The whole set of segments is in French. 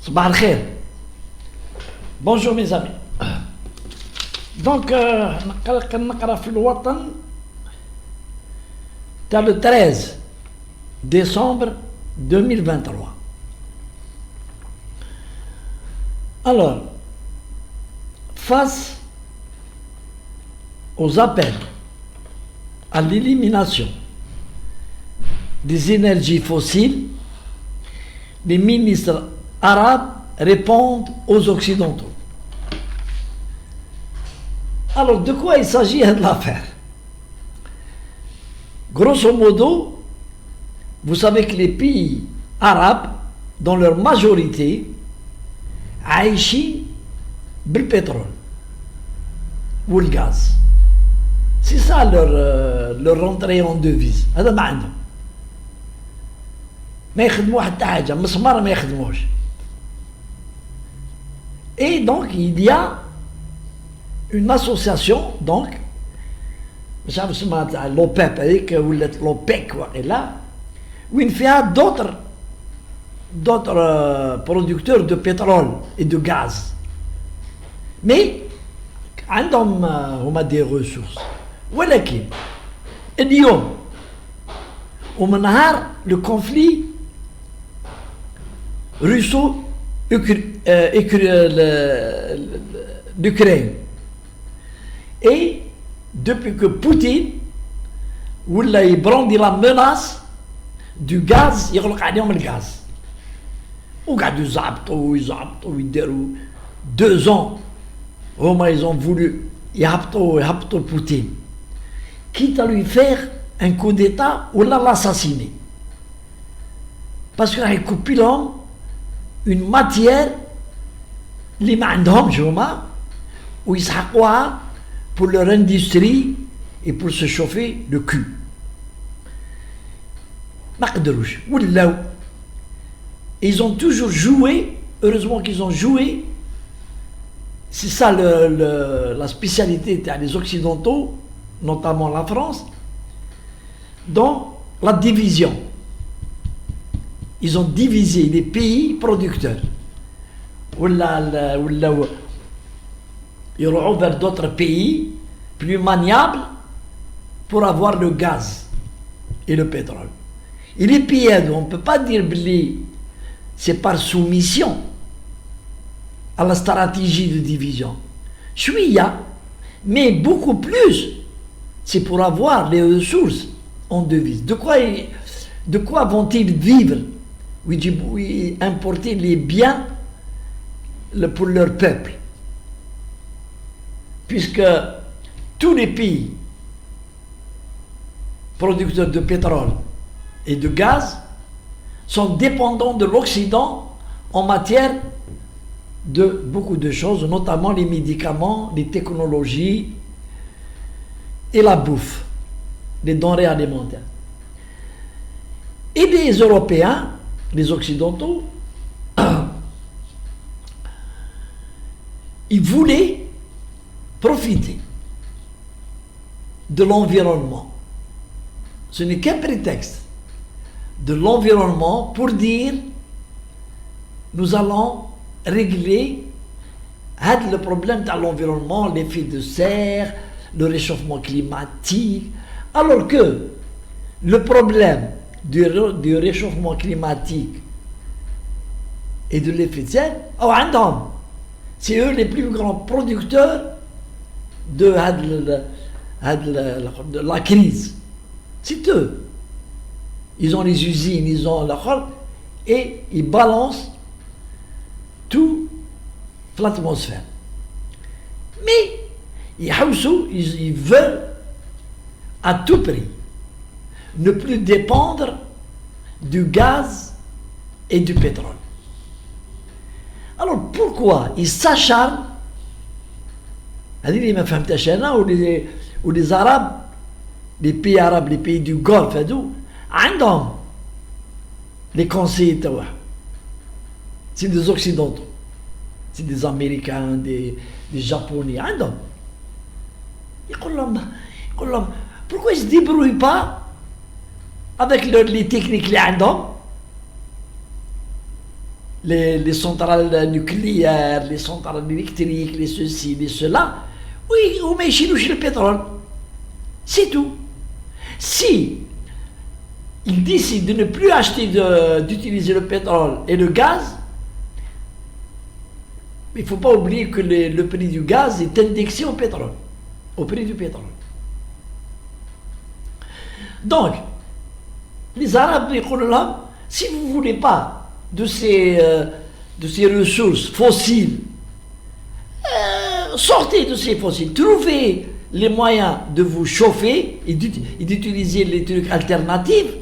صباح الخير. Bonjour mes amis. Donc نقرا في الوطن تاع le 13 décembre 2023. Alors, face aux appels à l'élimination des énergies fossiles, les ministres arabes répondent aux Occidentaux. Alors, de quoi il s'agit de l'affaire? Grosso modo, vous savez que les pays arabes, dans leur majorité, عايشين بالبétrole ou le gaz. C'est ça leur rentrée en devise. هذا ما عندهم. ما يخدموا حتى حاجة، مسمار ما يخدموش. Et donc il y a une association donc مش عارف اسمها تاع l'OPEP هذيك ولات l'OPEC واقيلا وين فيها d'autres producteurs de pétrole et de gaz. Mais عندهم هما des ressources. ولكن اليوم ومن نهار le conflit russo-ukrainien et depuis que Poutine ولا يبرندي la menace du gaz يغلق عليهم الغاز وقعدوا يزعبطوا ويديروا 2 ans هما ils ont voulu يهبطوا Poutine quitte à lui faire un coup d'état ou l'assassiner parce que راح يكوبي لهم une matière اللي ما عندهمش هما ويسحقوها pour leur industrie et pour se chauffer le cul. ما قدروش ولاو. Ils ont toujours joué, heureusement qu'ils ont joué, c'est ça la spécialité des Occidentaux, notamment la France, dans la division. Ils ont divisé les pays producteurs. Ils auront vers d'autres pays plus maniables pour avoir le gaz et le pétrole. Et les pays, on ne peut pas dire que c'est par soumission à la stratégie de division. Chouïa, mais beaucoup plus, c'est pour avoir les ressources en devise. De quoi vont-ils vivre? Oui, importer les biens pour leur peuple. Puisque tous les pays producteurs de pétrole et de gaz sont dépendants de l'Occident en matière de beaucoup de choses, notamment les médicaments, les technologies et la bouffe, les denrées alimentaires. Et les Européens, les Occidentaux, ils voulaient profiter de l'environnement. Ce n'est qu'un prétexte de l'environnement pour dire nous allons régler le problème de l'environnement, l'effet de serre, le réchauffement climatique, alors que le problème du réchauffement climatique et de l'effet de serre, c'est eux les plus grands producteurs de la crise. C'est eux. Ils ont les usines, ils ont la chol, et ils balancent tout l'atmosphère. Mais ils veulent à tout prix ne plus dépendre du gaz et du pétrole. Alors pourquoi ils s'acharnent? Ou les Arabes, les pays arabes, les pays du Golfe, عندهم les conseillers تاعهم. C'est des Occidentaux, c'est des Américains, des Japonais, عندهم. يقول لهم pourquoi ils ne se débrouillent pas avec les techniques اللي عندهم les centrales nucléaires, les centrales électriques, les ceci, les cela, oui, ou mais chez nous, chez le pétrole. C'est tout. Si ils décident de ne plus acheter d'utiliser le pétrole et le gaz, il ne faut pas oublier que le prix du gaz est indexé au pétrole, au prix du pétrole. Donc, les Arabes, si vous ne voulez pas de ces ressources fossiles, sortez de ces fossiles, trouvez les moyens de vous chauffer et d'utiliser les trucs alternatifs.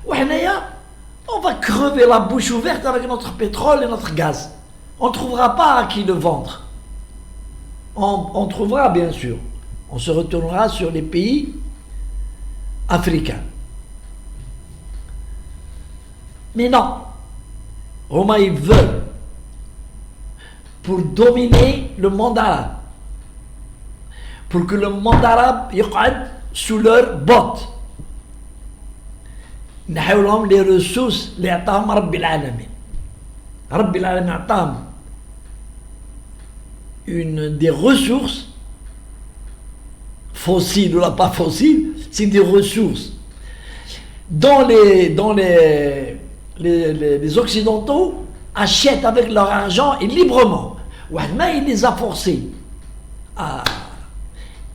On va crever la bouche ouverte avec notre pétrole et notre gaz. On ne trouvera pas à qui le vendre. On trouvera, bien sûr. On se retournera sur les pays africains. Mais non. Romains, ils veulent, pour dominer le monde arabe, pour que le monde arabe يقعد sous leurs bottes. نحاولهم les ressources اللي عطاهم رب العالمين. رب العالمين عطاهم des ressources fossiles ou pas fossiles, c'est des ressources dont les Occidentaux achètent avec leur argent et librement. Il les a forcés.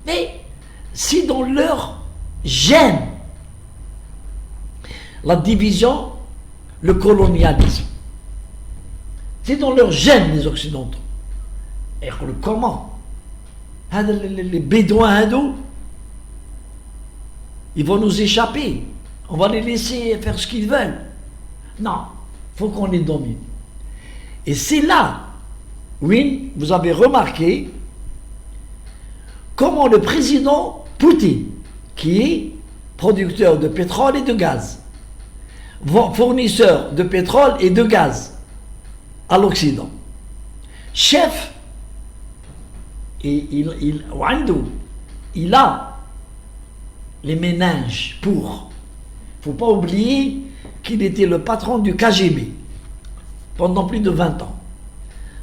Mais si dans leur gène la division, le colonialisme, c'est dans leur gène les Occidentaux. Et comment les Bédouins hindous, ils vont nous échapper. On va les laisser faire ce qu'ils veulent. Non, il faut qu'on les domine. Et c'est là, oui, vous avez remarqué comment le président Poutine, qui est producteur de pétrole et de gaz, fournisseur de pétrole et de gaz à l'Occident, chef, et il a les méninges pour. Il ne faut pas oublier qu'il était le patron du KGB pendant plus de 20 ans.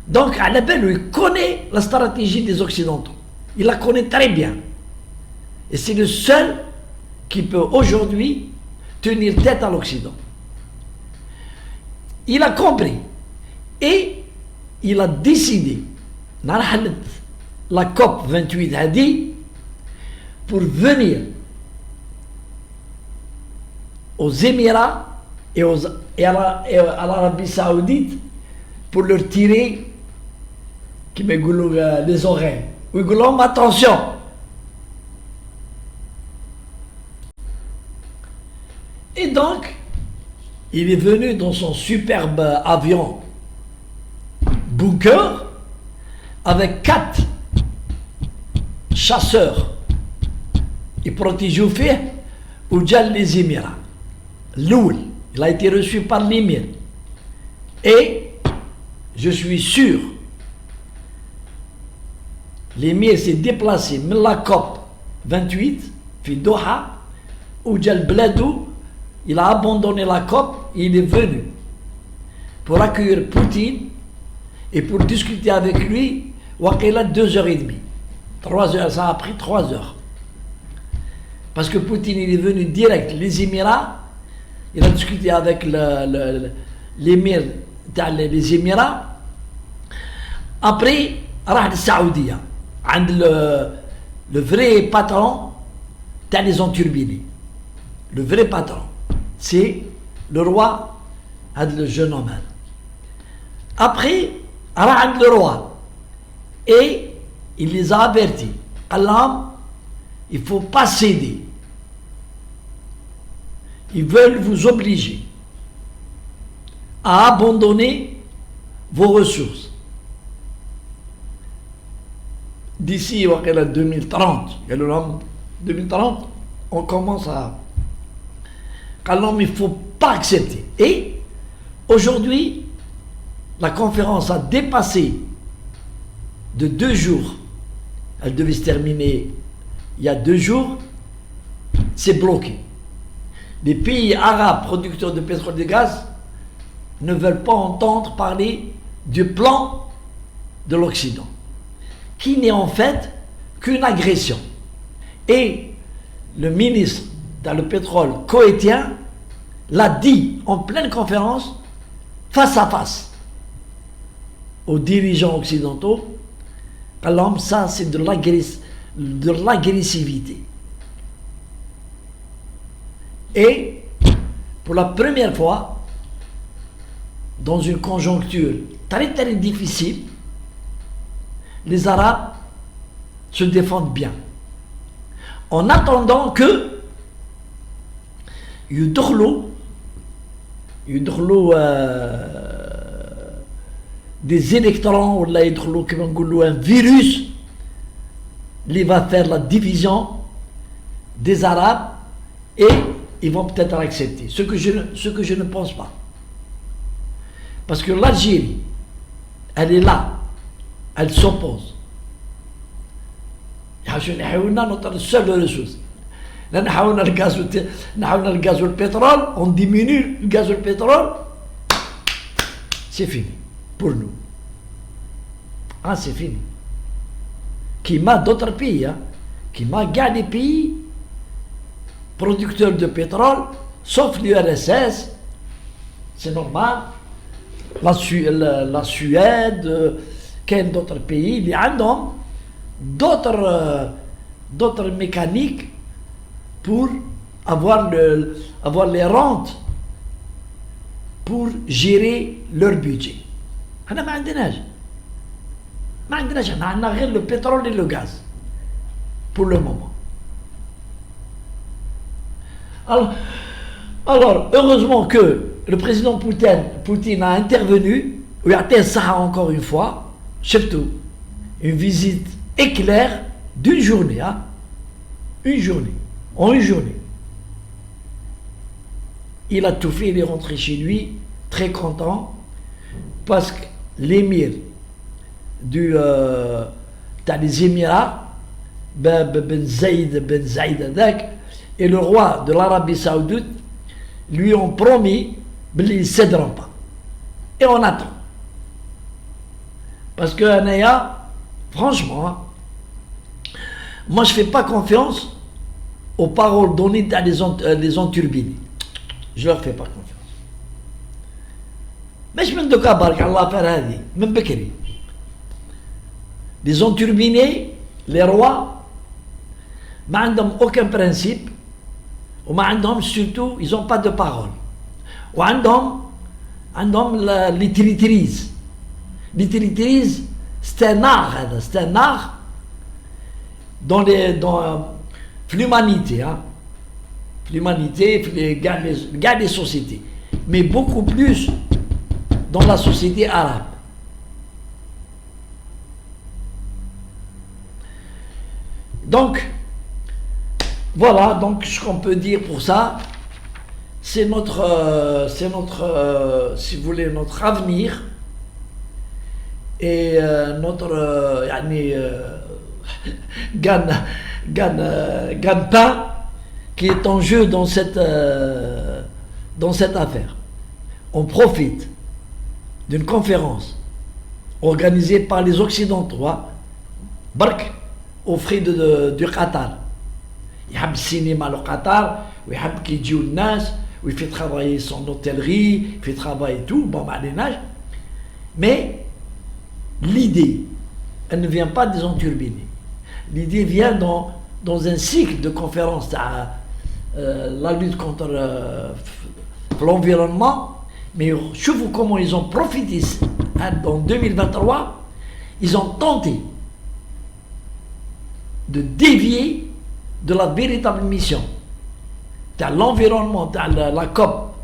Donc, Al-Abel, il connaît la stratégie des Occidentaux. Il la connaît très bien. Et c'est le seul qui peut aujourd'hui tenir tête à l'Occident. Il a compris. Et il a décidé, la COP 28 a dit, pour venir aux Émirats et à l'Arabie Saoudite pour leur tirer les oreilles. Attention. Et donc, il est venu dans son superbe avion bunker avec 4 chasseurs et protégés fait ou les Émirats. Loul, il a été reçu par l'émir. Et je suis sûr, l'émir s'est déplacé de la COP 28, puis Doha, où Bladou, il a abandonné la COP, et il est venu pour accueillir Poutine et pour discuter avec lui, il a 2h30. 3 heures, ça a pris 3 heures. Parce que Poutine, il est venu direct, les Émirats, il a discuté avec l'émir des Émirats. Après, راح للسعودية عند le vrai patron تاع les enturbinés. Le vrai patron, c'est le roi, le jeune homme. Après, راح عند le roi et il les a avertis. Allah, il ne faut pas céder. Ils veulent vous obliger à abandonner vos ressources. D'ici 2030, 2030, on commence à... Alors, il ne faut pas accepter. Et aujourd'hui, la conférence a dépassé de 2 jours. Elle devait se terminer il y a 2 jours. C'est bloqué. Les pays arabes producteurs de pétrole et de gaz, ne veulent pas entendre parler du plan de l'Occident, qui n'est en fait qu'une agression. Et le ministre dans le pétrole koweïtien l'a dit en pleine conférence, face à face, aux dirigeants occidentaux. Alors ça, c'est de l'agressivité. Et pour la première fois, dans une conjoncture très très difficile, les Arabes se défendent bien. En attendant que يدخلوا des électrons, ou là يدخلوا كما نقولوا un virus qui va faire la division des Arabes, et ils vont peut-être l'accepter, ce que je ne pense pas, parce que l'Algérie, elle est là, elle s'oppose. Notre seule ressource, nous avons le gaz ou le pétrole, on diminue le gaz ou le pétrole, c'est fini pour nous. Ah, c'est fini. Qui m'a d'autres pays, hein, qui m'a gagné des pays producteurs de pétrole, sauf l'URSS, c'est normal, la Suède, quel d'autres pays, il y a d'autres mécaniques pour avoir les rentes pour gérer leur budget. On n'a pas le pétrole et le gaz pour le moment. Alors heureusement que le président Poutine a intervenu, il a été ça encore une fois, surtout une visite éclair d'une journée, hein? En une journée. Il a tout fait, il est rentré chez lui, très content, parce que l'émir des Émirats, Ben Zayed et le roi de l'Arabie Saoudite lui ont promis qu'ils ne céderont pas. Et on attend. Parce que franchement, moi je ne fais pas confiance aux paroles données à les enturbinés. Je ne leur fais pas confiance. Mais je me dis que les enturbinés, les rois, ils n'ont aucun principe, surtout, ils n'ont pas de parole. Ils ont l'utilitarisme. L'utilitarisme, c'est un art dans l'humanité, hein. L'humanité, les sociétés, mais beaucoup plus dans la société arabe. Donc, voilà, donc ce qu'on peut dire pour ça, c'est notre, si vous voulez, notre avenir et notre gagne-pain qui est en jeu dans cette affaire. On profite d'une conférence organisée par les Occidentaux, Bark, au frais du Qatar. Il y a le cinéma au Qatar, il y a qui dit aux gens, il fait travailler son hôtellerie, il fait travailler tout, bon, mais l'idée, elle ne vient pas des enturbinés. L'idée vient dans un cycle de conférences à la lutte contre l'environnement, mais je vous comment ils ont profité en 2023, ils ont tenté de dévier de la véritable mission. L'environnement, la COP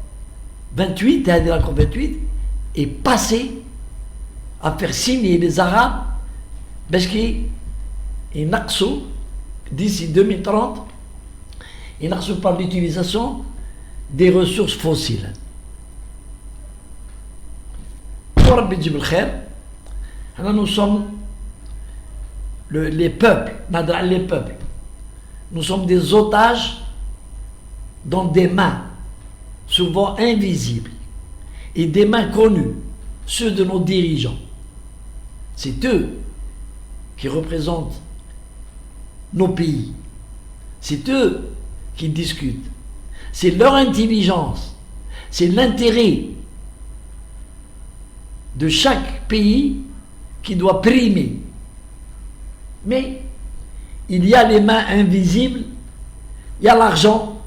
28, la COP 28 est passé à faire signer les Arabes parce qu'ils n'axent d'ici 2030, ils n'axent pas l'utilisation des ressources fossiles. Nous sommes les peuples, nous sommes des otages dans des mains souvent invisibles, et des mains connues, ceux de nos dirigeants. C'est eux qui représentent nos pays. C'est eux qui discutent. C'est leur intelligence. C'est l'intérêt de chaque pays qui doit primer. Mais il y a les mains invisibles, il y a l'argent,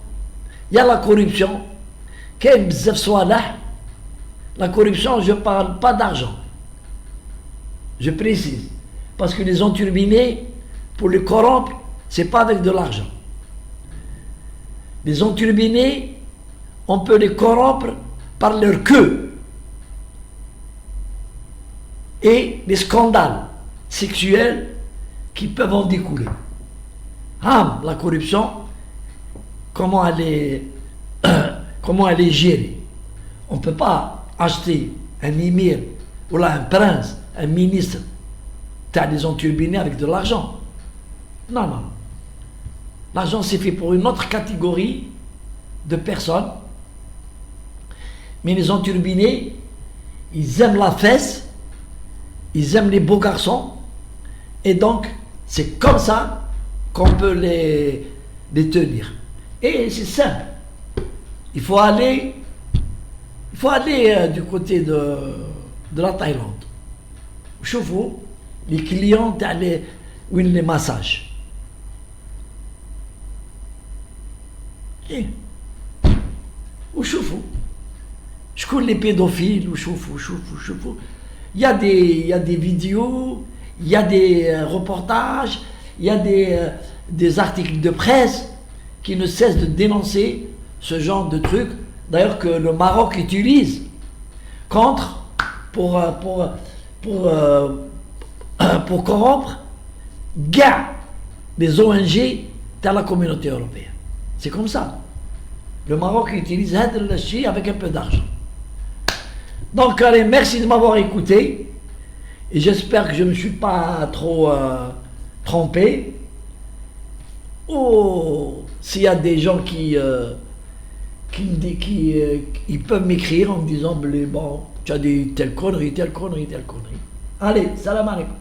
il y a la corruption. La corruption, je ne parle pas d'argent. Je précise. Parce que les enturbinés, pour les corrompre, ce n'est pas avec de l'argent. Les enturbinés, on peut les corrompre par leur queue. Et les scandales sexuels qui peuvent en découler. La corruption, comment elle est gérée. On ne peut pas acheter un émir, ou là un prince, un ministre, tu as des enturbinés avec de l'argent. Non, non. L'argent, c'est fait pour une autre catégorie de personnes. Mais les enturbinés, ils aiment la fesse, ils aiment les beaux garçons, et donc, c'est comme ça qu'on peut les tenir. Et c'est simple. Il faut aller du côté de la Thaïlande. Chauffez, les clients, où ils les massagent. Ou chauffez. Je connais les pédophiles, ou chauffez. Il y a des vidéos, il y a des reportages, il y a des articles de presse qui ne cessent de dénoncer ce genre de trucs, d'ailleurs que le Maroc utilise pour corrompre les ONG dans la communauté européenne. C'est comme ça. Le Maroc utilise le Chi avec un peu d'argent. Donc allez, merci de m'avoir écouté et j'espère que je ne me suis pas trop trompé. S'il y a des gens qui ils peuvent m'écrire en me disant bon, tu as dit telle connerie. Allez, salam alaikum.